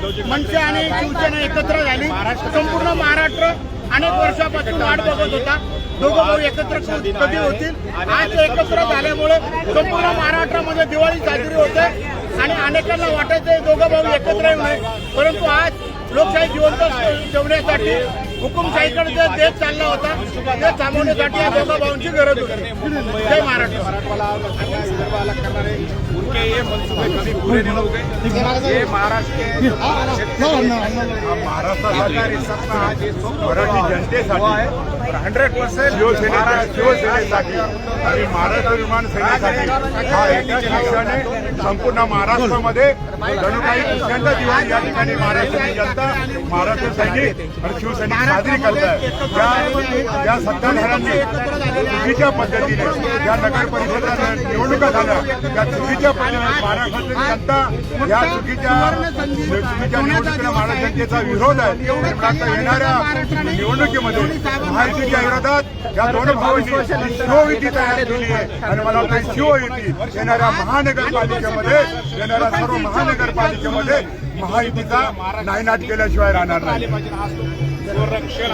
मनसे आणि शिवसेना एकत्र झाली। संपूर्ण महाराष्ट्र अनेक वर्षापासून वाट बघत होता दोघं भाऊ एकत्र कधी होतील। आज एकत्र झाल्यामुळे संपूर्ण महाराष्ट्रामध्ये दिवाळी साजरी होते आणि अनेकांना वाटायचं दोघं भाऊ एकत्र येऊ नये, परंतु आज लोकशाही जिवंत ठेवण्यासाठी हुकुमशाहीकडे जो देश चालला होता ते थांबवण्यासाठी या दोघा भाऊंची गरज होती। जय महाराष्ट्र। उनके ये मंसूबे कभी पूरे नहीं हो गए। ये महाराष्ट्र सपना आज मराठी जनतेसाठी 100% शिवसेनेसाठी आणि महाराष्ट्र विमान सेनेसाठी हा एकाच पक्षाने संपूर्ण महाराष्ट्रामध्ये जणू काही दुसऱ्यांदा दिवाळी या ठिकाणी महाराष्ट्राची जनता, महाराष्ट्र सैनिक आणि शिवसैनिक साजरी करत आहे। ज्या सत्ताधाऱ्यांनी चुकीच्या पद्धतीने ज्या नगर परिषदा निवडणुका झाल्या त्या चुकीच्या पद्धतीने महाराष्ट्रातील जनता या चुकीच्या निवडणुकीला महाराष्ट्र जनतेचा विरोध आहे। येणाऱ्या निवडणुकीमध्ये महायुतीच्या विरोधात या दोन भावांनी शिवयुती तयार केली आहे आणि मला वाटतं शिवयुती येणाऱ्या महानगरपालिकेमध्ये येणाऱ्या सर्व महानगरपालिकेमध्ये महायुतीचा नायनाट केल्याशिवाय राहणार नाही।